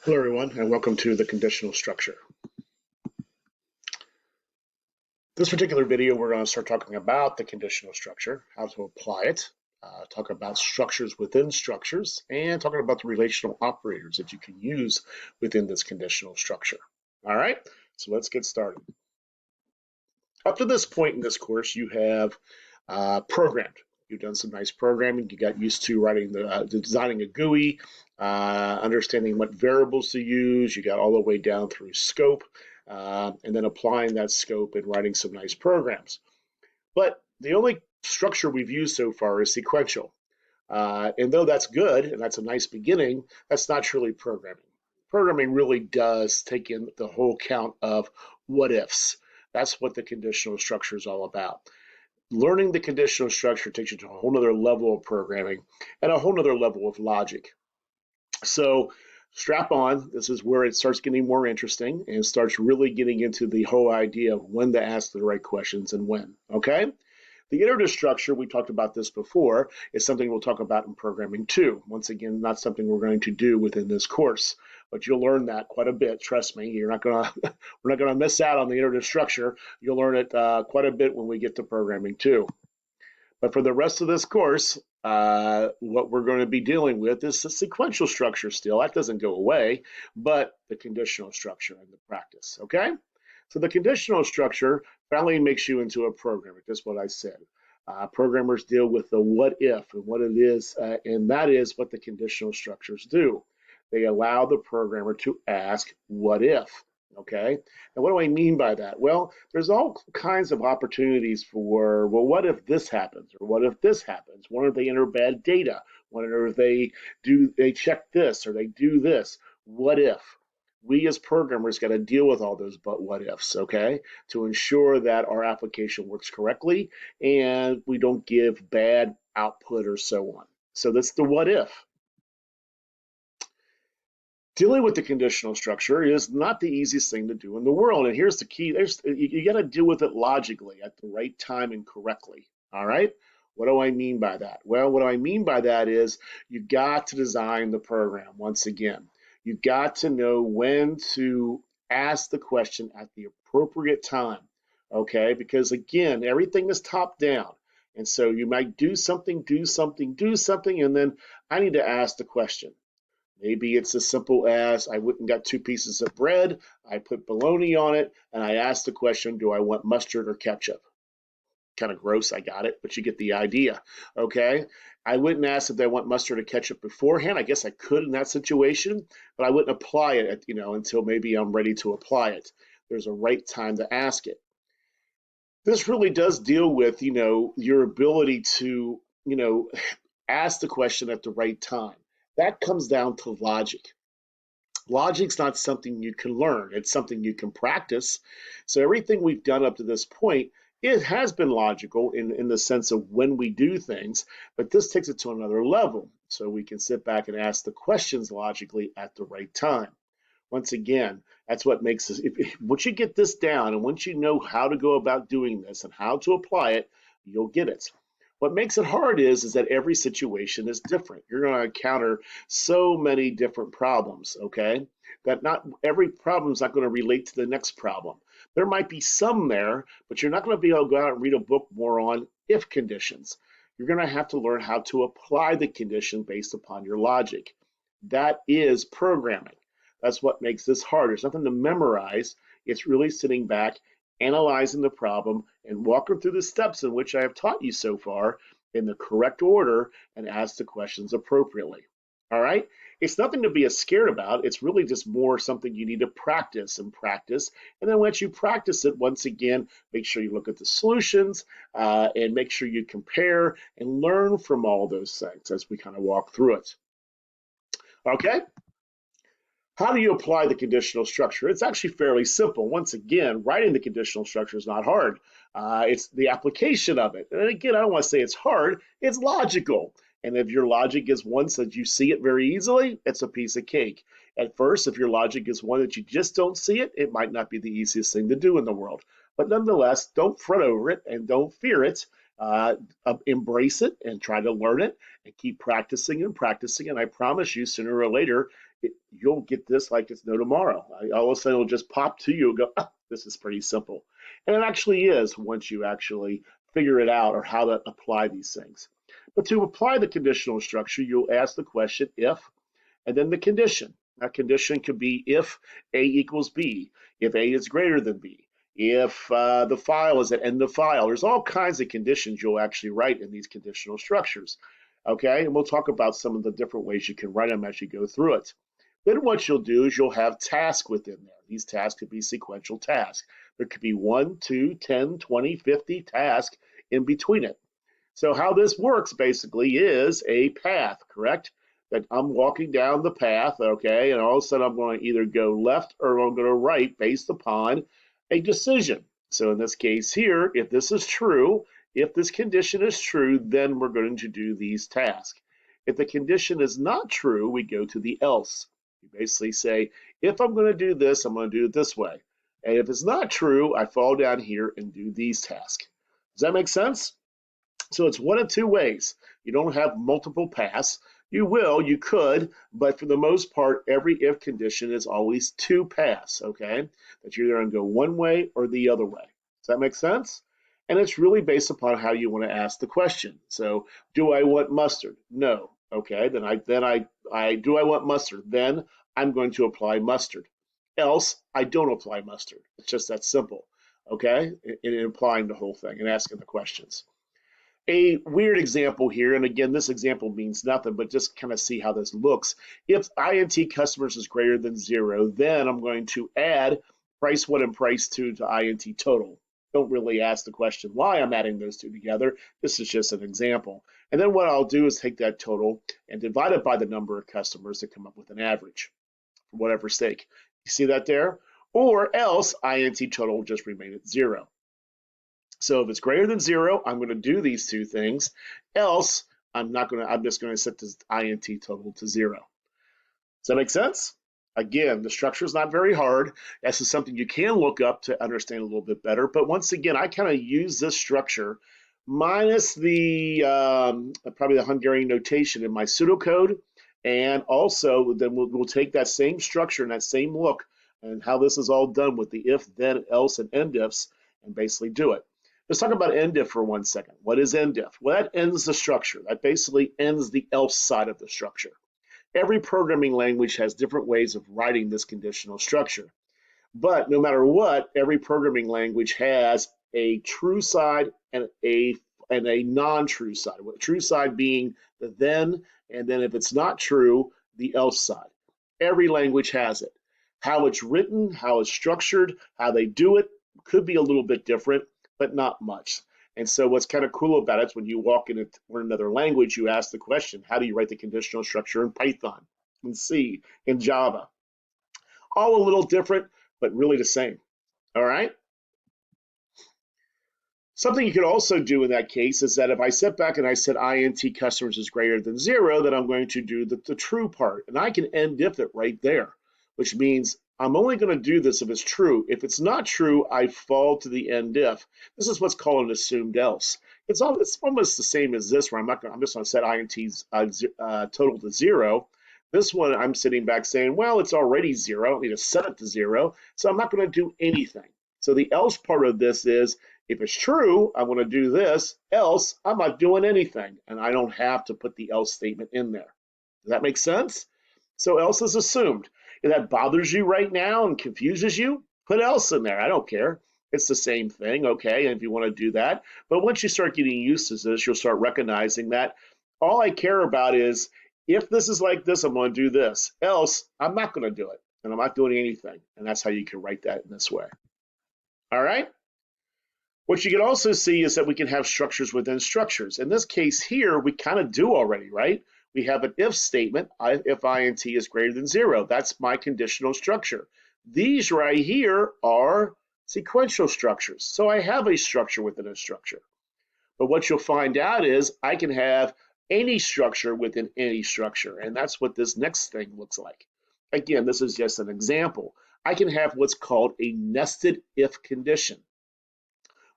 Hello, everyone, and welcome to the conditional structure. This particular video, we're going to start talking about the conditional structure, how to apply it, talk about structures within structures, and talking about the relational operators that you can use within this conditional structure. All right, so let's get started. Up to this point in this course, you have programmed. You've done some nice programming. You got used to designing a GUI, understanding what variables to use. You got all the way down through scope, and then applying that scope and writing some nice programs. But the only structure we've used so far is sequential. And though that's good, and that's a nice beginning, that's not truly programming. Programming really does take in the whole count of what ifs. That's what the conditional structure is all about. Learning the conditional structure takes you to a whole nother level of programming and a whole nother level of logic. So strap on. This is where it starts getting more interesting and starts really getting into the whole idea of when to ask the right questions and when. Okay? The iterative structure, we talked about this before, is something we'll talk about in programming too. Once again, not something we're going to do within this course, but you'll learn that quite a bit. Trust me, we're not going to miss out on the iterative structure. You'll learn it quite a bit when we get to programming too. But for the rest of this course, what we're going to be dealing with is the sequential structure still. That doesn't go away, but the conditional structure and the practice, okay? So the conditional structure finally makes you into a programmer, just what I said. Programmers deal with the what if and what it is, and that is what the conditional structures do. They allow the programmer to ask what if. Okay, and what do I mean by that? Well, there's all kinds of opportunities for, well, what if this happens, or what if this happens? What if they enter bad data? What if they check this or they do this? What if? We as programmers got to deal with all those but what ifs, okay, to ensure that our application works correctly and we don't give bad output or so on. So that's the what if. Dealing with the conditional structure is not the easiest thing to do in the world. And here's the key. You got to deal with it logically at the right time and correctly. All right. What do I mean by that? Well, what I mean by that is you got to design the program once again. You got to know when to ask the question at the appropriate time, okay? Because again, everything is top down. And so you might do something, and then I need to ask the question. Maybe it's as simple as I went and got 2 pieces of bread, I put bologna on it, and I asked the question, do I want mustard or ketchup? Kind of gross, I got it, but you get the idea, okay? I wouldn't ask if they want mustard or ketchup beforehand. I guess I could in that situation, but I wouldn't apply it, until maybe I'm ready to apply it. There's a right time to ask it. This really does deal with, your ability to, ask the question at the right time. That comes down to logic. Logic's not something you can learn. It's something you can practice. So everything we've done up to this point, it has been logical in the sense of when we do things, but this takes it to another level. So we can sit back and ask the questions logically at the right time. Once again, that's what makes this, once you get this down and once you know how to go about doing this and how to apply it, you'll get it. What makes it hard is that every situation is different. You're going to encounter so many different problems, okay? That not every problem is not going to relate to the next problem. There might be some there, but you're not going to be able to go out and read a book more on if conditions. You're going to have to learn how to apply the condition based upon your logic. That is programming. That's what makes this hard. There's nothing to memorize. It's really sitting back, analyzing the problem, and walking through the steps in which I have taught you so far in the correct order and ask the questions appropriately. All right? It's nothing to be scared about. It's really just more something you need to practice and practice. And then once you practice it, once again, make sure you look at the solutions and make sure you compare and learn from all those things as we kind of walk through it. Okay? How do you apply the conditional structure? It's actually fairly simple. Once again, writing the conditional structure is not hard. It's the application of it. And again, I don't want to say it's hard. It's logical. And if your logic is one so that you see it very easily, it's a piece of cake. At first, if your logic is one that you just don't see it, it might not be the easiest thing to do in the world. But nonetheless, don't fret over it and don't fear it. Embrace it and try to learn it and keep practicing and practicing. And I promise you, sooner or later, you'll get this like it's no tomorrow. All of a sudden, it'll just pop to you and go, oh, this is pretty simple. And it actually is once you actually figure it out or how to apply these things. But to apply the conditional structure, you'll ask the question if, and then the condition. That condition could be if A equals B, if A is greater than B, if the file is at end of file. There's all kinds of conditions you'll actually write in these conditional structures. Okay, and we'll talk about some of the different ways you can write them as you go through it. Then what you'll do is you'll have tasks within there. These tasks could be sequential tasks. There could be 1, 2, 10, 20, 50 tasks in between it. So how this works basically is a path, correct? That I'm walking down the path, okay, and all of a sudden I'm going to either go left or I'm going to right based upon a decision. So in this case here, if this is true, if this condition is true, then we're going to do these tasks. If the condition is not true, we go to the else. You basically say, if I'm going to do this, I'm going to do it this way. And if it's not true, I fall down here and do these tasks. Does that make sense? So it's one of two ways. You don't have multiple paths. You could, but for the most part, every if condition is always two paths, okay? That you're either going to go one way or the other way. Does that make sense? And it's really based upon how you want to ask the question. So, do I want mustard? No. Okay, then I do I want mustard? Then I'm going to apply mustard. Else, I don't apply mustard. It's just that simple, okay? In applying the whole thing and asking the questions. A weird example here, and again, this example means nothing, but just kind of see how this looks. If INT customers is greater than 0, then I'm going to add price 1 and price 2 to INT total. Don't really ask the question why I'm adding those two together. This is just an example. And then what I'll do is take that total and divide it by the number of customers to come up with an average for whatever stake. You see that there? Or else INT total will just remain at 0. So if it's greater than 0, I'm going to do these two things. Else, I'm just going to set this INT total to 0. Does that make sense? Again, the structure is not very hard. This is something you can look up to understand a little bit better. But once again, I kind of use this structure minus the probably the Hungarian notation in my pseudocode. And also, then we'll take that same structure and that same look and how this is all done with the if, then, else, and end ifs and basically do it. Let's talk about end if for 1 second. What is end if? Well, that ends the structure. That basically ends the else side of the structure. Every programming language has different ways of writing this conditional structure. But no matter what, every programming language has a true side and a non-true side. The true side being the then, and then if it's not true, the else side. Every language has it. How it's written, how it's structured, how they do it could be a little bit different, but not much. And so what's kind of cool about it is when you walk in another language, you ask the question, how do you write the conditional structure in Python, in C, in Java? All a little different, but really the same. All right? Something you could also do in that case is that if I sit back and I said INT customers is greater than 0, then I'm going to do the true part. And I can end if it right there, which means I'm only going to do this if it's true. If it's not true, I fall to the end if. This is what's called an assumed else. It's almost the same as this, where I'm just going to set INT's total to 0. This one, I'm sitting back saying, well, it's already 0. I don't need to set it to 0, so I'm not going to do anything. So the else part of this is, if it's true, I'm going to do this. Else, I'm not doing anything, and I don't have to put the else statement in there. Does that make sense? So else is assumed. If that bothers you right now and confuses you, put else in there. I don't care. It's the same thing, okay, if you want to do that. But once you start getting used to this, you'll start recognizing that all I care about is, if this is like this, I'm going to do this. Else, I'm not going to do it, and I'm not doing anything. And that's how you can write that in this way. All right? What you can also see is that we can have structures within structures. In this case here, we kind of do already, right? We have an if statement, if INT is greater than 0. That's my conditional structure. These right here are sequential structures. So I have a structure within a structure. But what you'll find out is I can have any structure within any structure. And that's what this next thing looks like. Again, this is just an example. I can have what's called a nested if condition.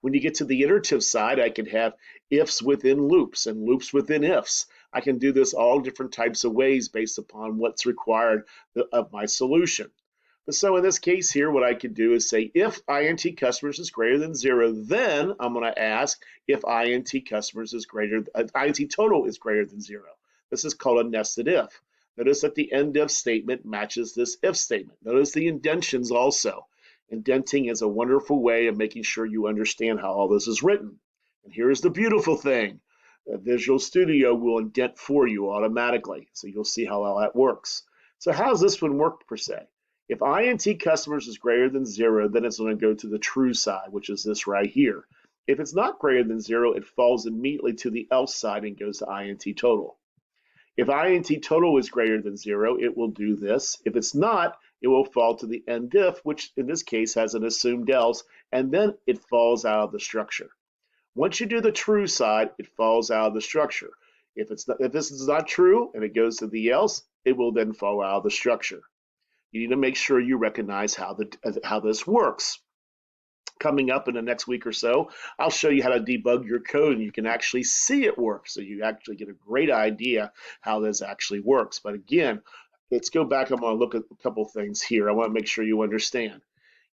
When you get to the iterative side, I can have ifs within loops and loops within ifs. I can do this all different types of ways based upon what's required of my solution. So in this case here, what I could do is say if int customers is greater than 0, then I'm going to ask if int customers is int total is greater than 0. This is called a nested if. Notice that the end if statement matches this if statement. Notice the indentions also. Indenting is a wonderful way of making sure you understand how all this is written. And here's the beautiful thing. Visual Studio will indent for you automatically. So you'll see how all that works. So how does this one work per se? If int customers is greater than 0, then it's going to go to the true side, which is this right here. If it's not greater than 0, it falls immediately to the else side and goes to int total. If int total is greater than 0, it will do this. If it's not, it will fall to the end if, which in this case has an assumed else, and then it falls out of the structure. Once you do the true side, it falls out of the structure. If this is not true and it goes to the else, it will then fall out of the structure. You need to make sure you recognize how this works. Coming up in the next week or so, I'll show you how to debug your code and you can actually see it work. So you actually get a great idea how this actually works. But again, let's go back. I'm going to look at a couple things here. I want to make sure you understand.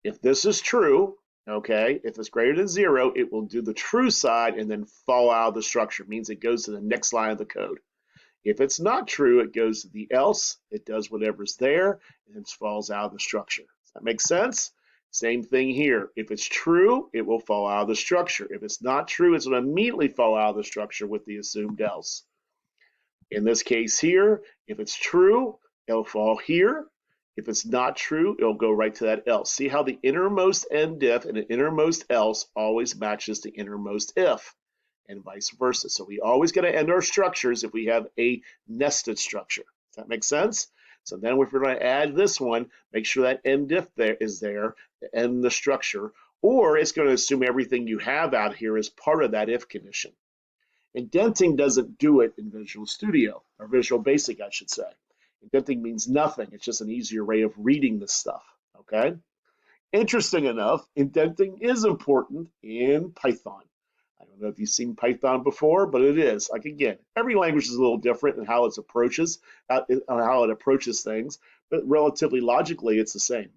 If this is true, okay, if it's greater than 0, it will do the true side and then fall out of the structure. It means it goes to the next line of the code. If it's not true, it goes to the else, it does whatever's there, and then falls out of the structure. Does that make sense? Same thing here. If it's true, it will fall out of the structure. If it's not true, it's going to immediately fall out of the structure with the assumed else. In this case here, if it's true, it'll fall here. If it's not true, it'll go right to that else. See how the innermost end if and the innermost else always matches the innermost if, and vice versa. So we always got to end our structures if we have a nested structure. Does that make sense? So then if we're going to add this one, make sure that end if there is there to end the structure, or it's going to assume everything you have out here is part of that if condition. Indenting doesn't do it in Visual Studio, or Visual Basic, I should say. Indenting means nothing. It's just an easier way of reading this stuff, okay? Interesting enough, indenting is important in Python. I don't know if you've seen Python before, but it is. Like again, every language is a little different in how it approaches things, but relatively logically, it's the same.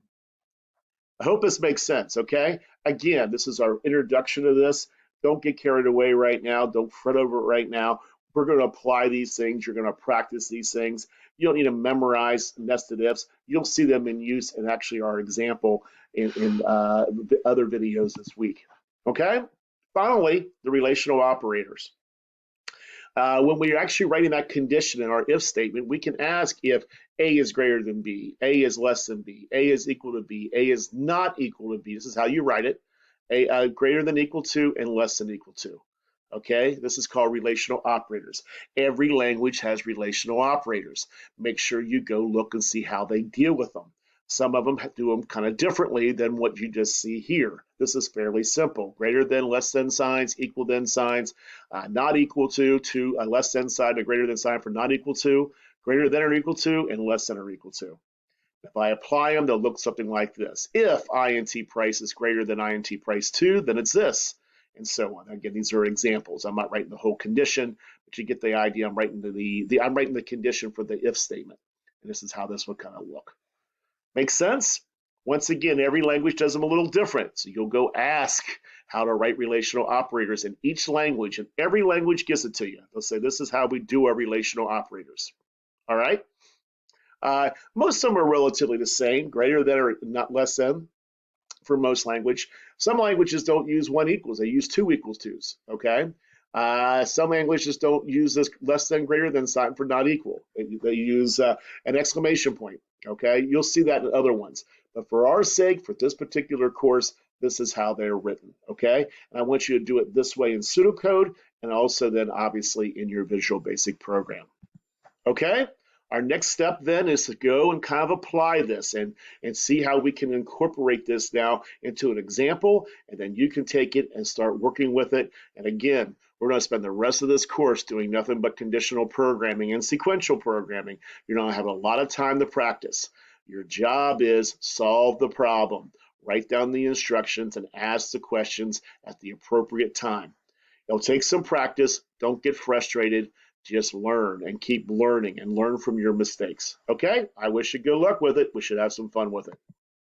I hope this makes sense, okay? Again, this is our introduction to this. Don't get carried away right now. Don't fret over it right now. We're going to apply these things. You're going to practice these things. You don't need to memorize nested ifs. You'll see them in use in actually our example in other videos this week, okay? Finally, the relational operators. When we're actually writing that condition in our if statement, we can ask if A is greater than B, A is less than B, A is equal to B, A is not equal to B. This is how you write it. A greater than equal to and less than equal to. Okay, this is called relational operators. Every language has relational operators. Make sure you go look and see how they deal with them. Some of them do them kind of differently than what you just see here. This is fairly simple. Greater than, less than signs, equal than signs, not equal to a less than sign, a greater than sign for not equal to, greater than or equal to, and less than or equal to. If I apply them, they'll look something like this. If int price is greater than int price 2, then it's this, and so on. Again, these are examples. I'm not writing the whole condition, but you get the idea. I'm writing the condition for the if statement, and this is how this would kind of look. Make sense? Once again, every language does them a little different. So you'll go ask how to write relational operators in each language, and every language gives it to you. They'll say, this is how we do our relational operators. All right? Most of them are relatively the same, greater than or not less than for most language. Some languages don't use one equals. They use two equals twos, okay? Some languages don't use this less than greater than sign for not equal. They use an exclamation point, okay? You'll see that in other ones. But for our sake, for this particular course, this is how they're written, okay? And I want you to do it this way in pseudocode and also then obviously in your Visual Basic program, okay? Our next step then is to go and kind of apply this and see how we can incorporate this now into an example, and then you can take it and start working with it. And again, we're going to spend the rest of this course doing nothing but conditional programming and sequential programming. You're going to have a lot of time to practice. Your job is solve the problem, write down the instructions, and ask the questions at the appropriate time. It'll take some practice. Don't get frustrated. Just learn and keep learning and learn from your mistakes. Okay? I wish you good luck with it. We should have some fun with it.